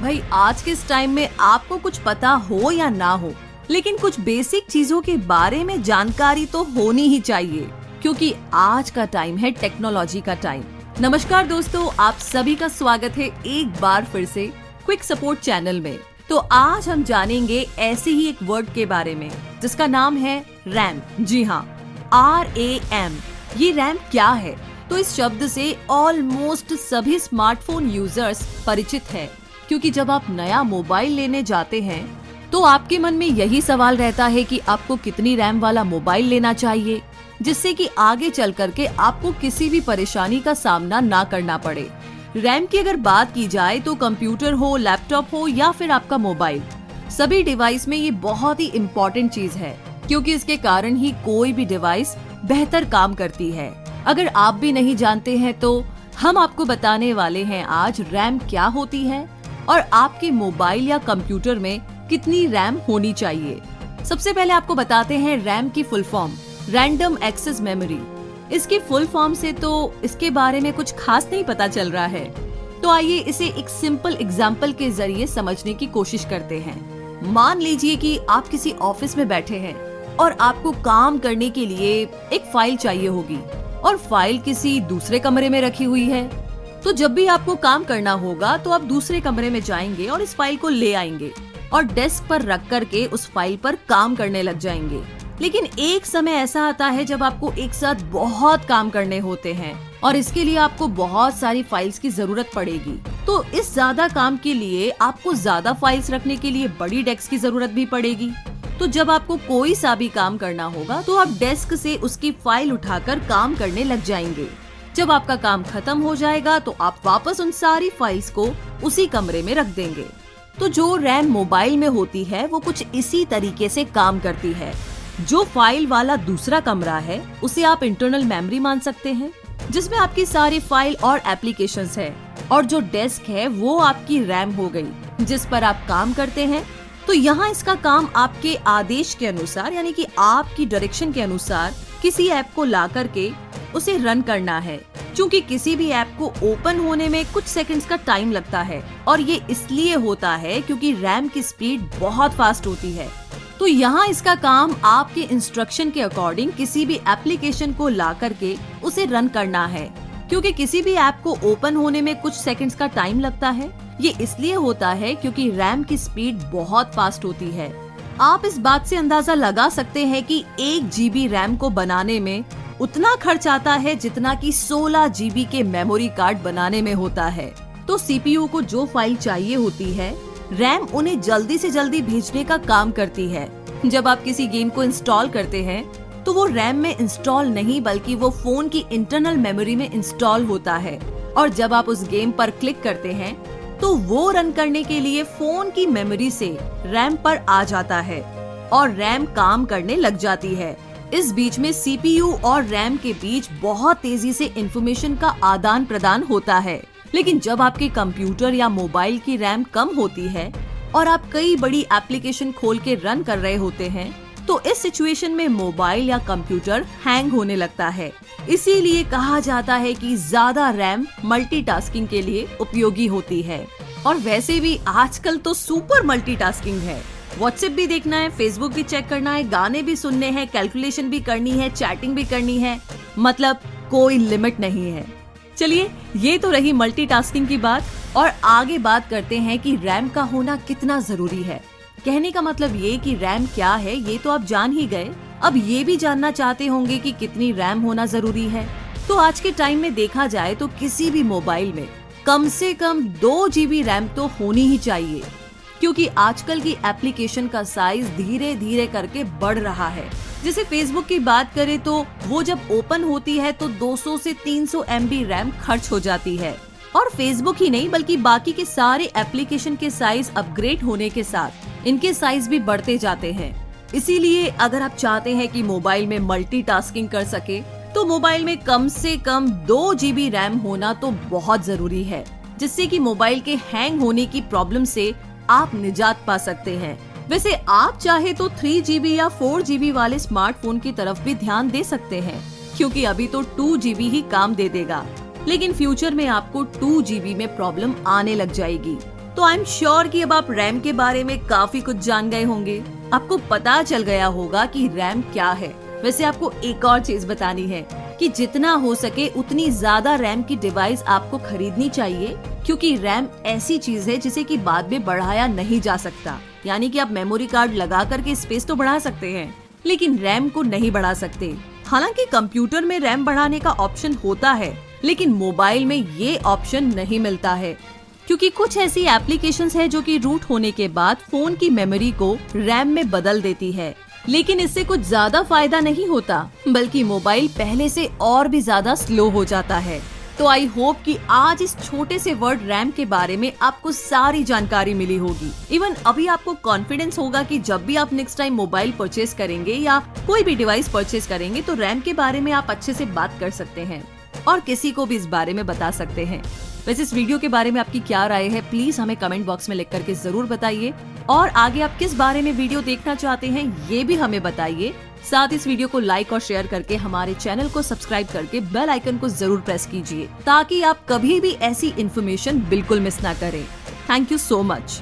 भाई आज के इस टाइम में आपको कुछ पता हो या ना हो, लेकिन कुछ बेसिक चीजों के बारे में जानकारी तो होनी ही चाहिए, क्योंकि आज का टाइम है टेक्नोलॉजी का टाइम। नमस्कार दोस्तों, आप सभी का स्वागत है एक बार फिर से क्विक सपोर्ट चैनल में। तो आज हम जानेंगे ऐसे ही एक वर्ड के बारे में जिसका नाम है रैम। जी हाँ, RAM। ये रैम क्या है? तो इस शब्द से ऑलमोस्ट सभी स्मार्टफोन यूजर्स परिचित हैं, क्योंकि जब आप नया मोबाइल लेने जाते हैं तो आपके मन में यही सवाल रहता है कि आपको कितनी रैम वाला मोबाइल लेना चाहिए, जिससे कि आगे चल करके आपको किसी भी परेशानी का सामना ना करना पड़े। रैम की अगर बात की जाए तो कंप्यूटर हो, लैपटॉप हो या फिर आपका मोबाइल, सभी डिवाइस में ये बहुत ही इम्पोर्टेंट चीज है, क्योंकि इसके कारण ही कोई भी डिवाइस बेहतर काम करती है। अगर आप भी नहीं जानते हैं तो हम आपको बताने वाले हैं आज रैम क्या होती है और आपके मोबाइल या कंप्यूटर में कितनी रैम होनी चाहिए। सबसे पहले आपको बताते हैं रैम की full form, random access memory. इसकी फुल फॉर्म से तो इसके बारे में कुछ खास नहीं पता चल रहा है, तो आइए इसे एक सिंपल एग्जाम्पल के जरिए समझने की कोशिश करते हैं। मान लीजिए कि आप किसी ऑफिस में बैठे हैं और आपको काम करने के लिए एक फाइल चाहिए होगी और फाइल किसी दूसरे कमरे में रखी हुई है। तो जब भी आपको काम करना होगा तो आप दूसरे कमरे में जाएंगे और इस फाइल को ले आएंगे और डेस्क पर रख करके उस फाइल पर काम करने लग जाएंगे। लेकिन एक समय ऐसा आता है जब आपको एक साथ बहुत काम करने होते हैं और इसके लिए आपको बहुत सारी फाइल्स की जरूरत पड़ेगी। तो इस ज्यादा काम के लिए आपको ज्यादा फाइल्स रखने के लिए बड़ी डेस्क की जरूरत भी पड़ेगी। तो जब आपको कोई सा भी काम करना होगा तो आप डेस्क से उसकी फाइल उठाकर काम करने लग जाएंगे। जब आपका काम खत्म हो जाएगा तो आप वापस उन सारी फाइल्स को उसी कमरे में रख देंगे। तो जो रैम मोबाइल में होती है वो कुछ इसी तरीके से काम करती है। जो फाइल वाला दूसरा कमरा है उसे आप इंटरनल मेमोरी मान सकते हैं, जिसमें आपकी सारी फाइल और एप्लीकेशंस है, और जो डेस्क है वो आपकी रैम हो गई जिस पर आप काम करते हैं। तो यहाँ इसका काम आपके आदेश के अनुसार, यानी कि आपकी डायरेक्शन के अनुसार किसी ऐप को ला करके उसे रन करना है। क्योंकि किसी भी ऐप को ओपन होने में कुछ सेकंड्स का टाइम लगता है, और ये इसलिए होता है क्योंकि रैम की स्पीड बहुत फास्ट होती है। तो यहाँ इसका काम आपके इंस्ट्रक्शन के अकॉर्डिंग किसी भी एप्लीकेशन को ला करके उसे रन करना है। क्योंकि किसी भी ऐप को ओपन होने में कुछ सेकंड्स का टाइम लगता है, ये इसलिए होता है क्योंकि रैम की स्पीड बहुत फास्ट होती है। आप इस बात से अंदाजा लगा सकते हैं कि 1 GB रैम को बनाने में उतना खर्च आता है जितना कि 16 GB के मेमोरी कार्ड बनाने में होता है। तो CPU को जो फाइल चाहिए होती है, रैम उन्हें जल्दी से जल्दी भेजने का काम करती है। जब आप किसी गेम को इंस्टॉल करते हैं तो वो रैम में इंस्टॉल नहीं बल्कि वो फोन की इंटरनल मेमोरी में इंस्टॉल होता है, और जब आप उस गेम पर क्लिक करते हैं तो वो रन करने के लिए फोन की मेमोरी से रैम पर आ जाता है और रैम काम करने लग जाती है। इस बीच में CPU और रैम के बीच बहुत तेजी से इंफॉर्मेशन का आदान प्रदान होता है। लेकिन जब आपके कंप्यूटर या मोबाइल की रैम कम होती है और आप कई बड़ी एप्लीकेशन खोल के रन कर रहे होते हैं, तो इस सिचुएशन में मोबाइल या कंप्यूटर हैंग होने लगता है। इसीलिए कहा जाता है कि ज्यादा रैम मल्टीटास्किंग के लिए उपयोगी होती है। और वैसे भी आजकल तो सुपर मल्टीटास्किंग है। व्हाट्सएप भी देखना है, फेसबुक भी चेक करना है, गाने भी सुनने हैं, कैलकुलेशन भी करनी है, चैटिंग भी करनी है, मतलब कोई लिमिट नहीं है। चलिए, ये तो रही मल्टीटास्किंग की बात, और आगे बात करते हैं कि रैम का होना कितना जरूरी है। कहने का मतलब ये कि रैम क्या है ये तो आप जान ही गए। अब ये भी जानना चाहते होंगे कि कितनी रैम होना जरूरी है। तो आज के टाइम में देखा जाए तो किसी भी मोबाइल में कम से कम 2 GB रैम तो होनी ही चाहिए, क्योंकि आजकल की एप्लीकेशन का साइज धीरे धीरे करके बढ़ रहा है। जैसे फेसबुक की बात करें तो वो जब ओपन होती है तो 200 से 300 MB रैम खर्च हो जाती है। और फेसबुक ही नहीं बल्कि बाकी के सारे एप्लीकेशन के साइज अपग्रेड होने के साथ इनके साइज भी बढ़ते जाते हैं। इसीलिए अगर आप चाहते हैं कि मोबाइल में मल्टीटास्किंग कर सके तो मोबाइल में कम से कम 2 GB रैम होना तो बहुत जरूरी है, जिससे कि मोबाइल के हैंग होने की प्रॉब्लम से आप निजात पा सकते हैं। वैसे आप चाहे तो 3 GB या 4 GB वाले स्मार्टफोन की तरफ भी ध्यान दे सकते हैं, क्योंकि अभी तो 2 GB ही काम दे देगा, लेकिन फ्यूचर में आपको 2 GB में प्रॉब्लम आने लग जाएगी। तो आई एम श्योर कि अब आप रैम के बारे में काफी कुछ जान गए होंगे। आपको पता चल गया होगा कि रैम क्या है। वैसे आपको एक और चीज बतानी है कि जितना हो सके उतनी ज्यादा रैम की डिवाइस आपको खरीदनी चाहिए, क्योंकि रैम ऐसी चीज है जिसे कि बाद में बढ़ाया नहीं जा सकता। यानी कि आप मेमोरी कार्ड लगा करके स्पेस तो बढ़ा सकते हैं, लेकिन रैम को नहीं बढ़ा सकते। हालांकि कंप्यूटर में रैम बढ़ाने का ऑप्शन होता है, लेकिन मोबाइल में ये ऑप्शन नहीं मिलता है, क्योंकि कुछ ऐसी एप्लीकेशंस है जो कि रूट होने के बाद फोन की मेमोरी को रैम में बदल देती है। लेकिन इससे कुछ ज्यादा फायदा नहीं होता, बल्कि मोबाइल पहले से और भी ज्यादा स्लो हो जाता है। तो आई होप कि आज इस छोटे से वर्ड रैम के बारे में आपको सारी जानकारी मिली होगी। इवन अभी आपको कॉन्फिडेंस होगा कि जब भी आप नेक्स्ट टाइम मोबाइल परचेज करेंगे या कोई भी डिवाइस परचेज करेंगे तो रैम के बारे में आप अच्छे से बात कर सकते हैं और किसी को भी इस बारे में बता सकते हैं। वैसे इस वीडियो के बारे में आपकी क्या राय है, प्लीज हमें कमेंट बॉक्स में लिख करके जरूर बताइए। और आगे आप किस बारे में वीडियो देखना चाहते हैं ये भी हमें बताइए। साथ इस वीडियो को लाइक और शेयर करके हमारे चैनल को सब्सक्राइब करके बेल आइकन को जरूर प्रेस कीजिए, ताकि आप कभी भी ऐसी इन्फॉर्मेशन बिल्कुल मिस ना करें। Thank you so much.